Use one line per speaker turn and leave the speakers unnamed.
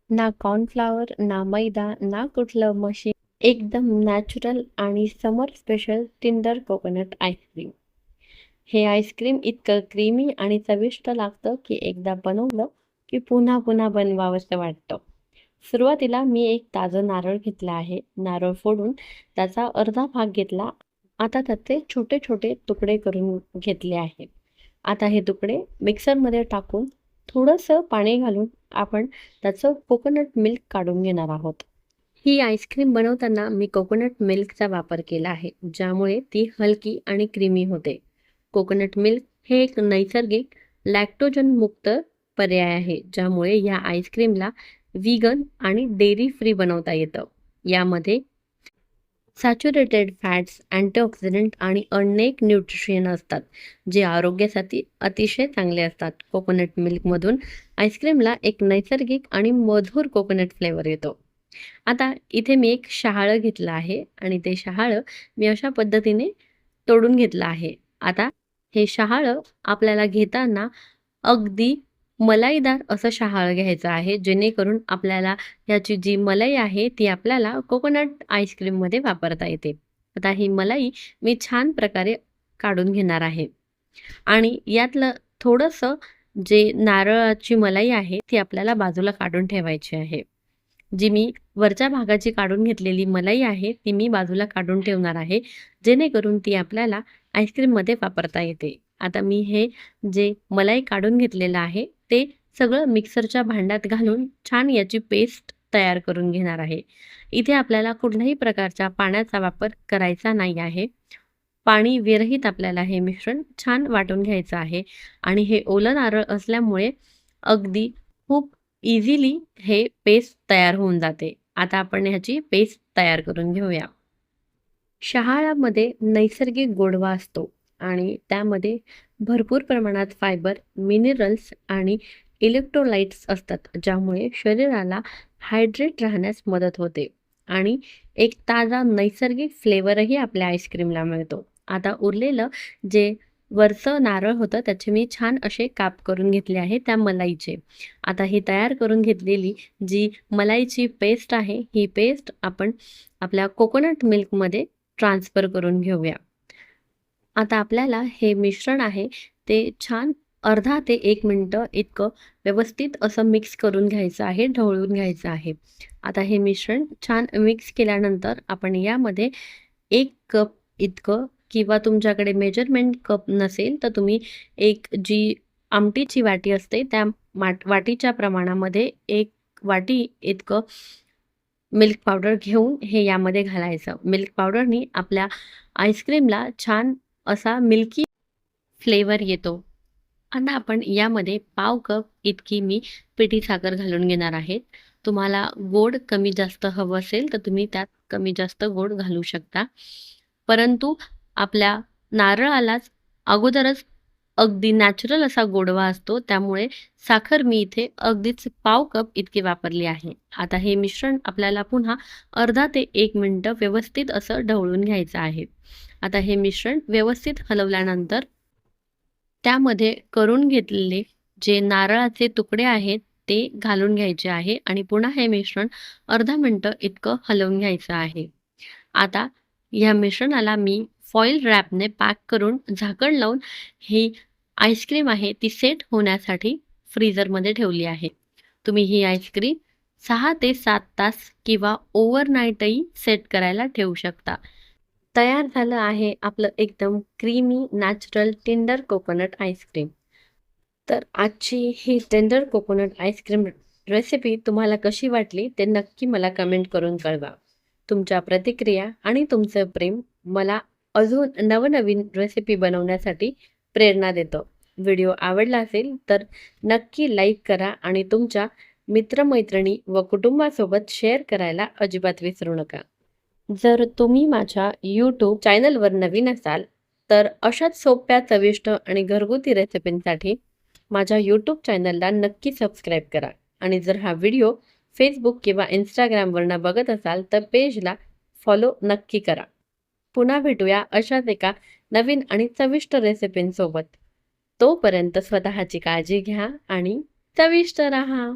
ना कॉर्नफ्लॉवर, ना मैदा, ना कुठलं मशीन. एकदम नॅचरल आणि समर स्पेशल टिंडर कोकोनट आईस्क्रीम. हे आईस्क्रीम इतकं क्रीमी आणि चविष्ट लागतं की एकदा बनवलं की पुन्हा पुन्हा बनवावंसं वाटतं. सुरुवातीला मी एक ताजं नारळ घेतला आहे. नारळ फोडून त्याचा अर्धा भाग घेतला. आता त्याचे छोटे छोटे तुकडे करून घेतले आहे. आता हे तुकडे मिक्सरमध्ये टाकून थोडंसं पाणी घालून आपण त्याचं कोकोनट मिल्क काढून घेणार आहोत. ही आईस्क्रीम बनवताना मी कोकोनट मिल्कचा वापर केला आहे, ज्यामुळे ती हलकी आणि क्रीमी होते. कोकोनट मिल्क हे एक नैसर्गिक लॅक्टोजन मुक्त पर्याय आहे, ज्यामुळे या आईस्क्रीमला व्हीगन आणि डेअरी फ्री बनवता येतं. यामध्ये सॅच्युरेटेड फॅट्स, अँटीऑक्सिडंट आणि अनेक न्यूट्रिशन असतात, जे आरोग्यासाठी अतिशय चांगले असतात. कोकोनट मिल्कमधून आईस्क्रीमला एक नैसर्गिक आणि मधुर कोकोनट फ्लेवर येतो. आता इथे मी एक शहाळं घेतलं आहे आणि ते शहाळं मी अशा पद्धतीने तोडून घेतलं आहे. आता हे शहाळं आपल्याला घेताना अगदी मलाईदार असं शहाळं घ्यायचं आहे, जेणेकरून आपल्याला ह्याची जी मलाई आहे ती आपल्याला कोकोनट आईस्क्रीममध्ये वापरता येते. आता ही मलाई मी छान प्रकारे काढून घेणार आहे आणि यातलं थोडंसं जे नारळाची मलाई आहे ती आपल्याला बाजूला काढून ठेवायची आहे. जी मी वरच्या भागाची काढून घेतलेली मलाई आहे ती मी बाजूला काढून ठेवणार आहे, जेणेकरून ती आपल्याला आईस्क्रीममध्ये वापरता येते. आता मी हे जे मलाई काढून घेतलेलं आहे ते सगळं मिक्सरच्या भांड्यात घालून छान याची पेस्ट तयार करून घेणार आहे. इथे आपल्याला कुठल्याही प्रकारच्या पाण्याचा वापर करायचा नाही आहे. पाणी विरहित आपल्याला हे मिश्रण छान वाटून घ्यायचं आहे आणि हे ओलं नारळ असल्यामुळे अगदी खूप इझिली हे पेस्ट तयार होऊन जाते. आता आपण ह्याची पेस्ट तयार करून घेऊया. शहाळ्यामध्ये नैसर्गिक गोडवा असतो आणि त्यामध्ये भरपूर प्रमाणात फायबर, मिनरल्स आणि इलेक्ट्रोलाइट्स असतात, ज्यामुळे शरीराला हायड्रेट राहण्यास मदत होते आणि एक ताजा नैसर्गिक फ्लेवरही आपल्या आईस्क्रीमला मिळतो. आता उरलेलं जे वरचं नारळ होतं त्याचे मी छान असे काप करून घेतले आहे त्या मलाईचे. आता ही तयार करून घेतलेली जी मलाईची पेस्ट आहे, ही पेस्ट आपण आपल्या कोकोनट मिल्कमध्ये ट्रान्सफर करून घेऊया. आता आपल्याला हे मिश्रण आहे ते छान अर्धा ते 1 मिनिटं इतकं व्यवस्थित असं मिक्स करून घ्यायचं आहे, ढवळून घ्यायचं आहे. आता हे मिश्रण छान मिक्स केल्यानंतर आपण यामध्ये 1 कप इतकं किंवा तुमच्याकडे मेजरमेंट कप नसेल तर तुम्ही एक जी आमटीची वाटी असते त्या वाटीच्या प्रमाणामध्ये 1 वाटी इतकं मिल्क पावडर घेऊन हे यामध्ये घालायचं. मिल्क पावडरनी आपल्या आईस्क्रीमला छान असा मिल्की फ्लेवर येतो. आता आपण यामध्ये पाव कप इतकी मी पिठी साखर घालून घेणार आहे. तुम्हाला गोड कमी जास्त हवं असेल तर तुम्ही त्यात कमी जास्त गोड घालू शकता. परंतु आपल्या नारळालाच अगोदरच अगदी नॅचरल असा गोडवा असतो, त्यामुळे साखर मी इथे अगदीच पाव कप इतकी वापरली आहे. आता हे मिश्रण आपल्याला पुन्हा अर्धा ते 1 मिनिटं व्यवस्थित असं ढवळून घ्यायचं आहे. आता हे मिश्रण व्यवस्थित हलवल्यानंतर त्यामध्ये करून घेतलेले जे नारळाचे तुकडे आहेत ते घालून घ्यायचे आहे आणि पुन्हा हे मिश्रण अर्धा मिनिटं इतकं हलवून घ्यायचं आहे. आता ह्या मिश्रणाला मी फॉईल रॅपने पॅक करून झाकण लावून ही आईस्क्रीम आहे ती सेट होण्यासाठी फ्रीझरमध्ये ठेवली आहे. तुम्ही ही आईस्क्रीम 6 ते 7 तास किंवा ओव्हरनाईटही सेट करायला ठेवू शकता. तयार झालं आहे आपलं एकदम creamy natural tender coconut ice cream. तर आजची ही टेंडर कोकोनट आईस्क्रीम रेसिपी तुम्हाला कशी वाटली ते नक्की मला कमेंट करून कळवा. तुमच्या प्रतिक्रिया आणि तुमचं प्रेम मला अजून नवनवीन रेसिपी बनवण्यासाठी प्रेरणा देतं. व्हिडिओ आवडला असेल तर नक्की लाईक करा आणि तुमच्या मित्रमैत्रिणी व कुटुंबासोबत शेअर करायला अजिबात विसरू नका. जर तुम्ही माझ्या यूट्यूब चॅनलवर नवीन असाल तर अशाच सोप्या, चविष्ट आणि घरगुती रेसिपींसाठी माझ्या यूट्यूब चॅनलला नक्की सबस्क्राईब करा आणि जर हा व्हिडिओ फेसबुक किंवा इंस्टाग्रामवरनं बघत असाल तर पेजला फॉलो नक्की करा. पुन्हा भेटूया अशाच एका नवीन आणि चविष्ट रेसिपींसोबत. तोपर्यंत स्वतःची काळजी घ्या आणि चविष्ट राहा.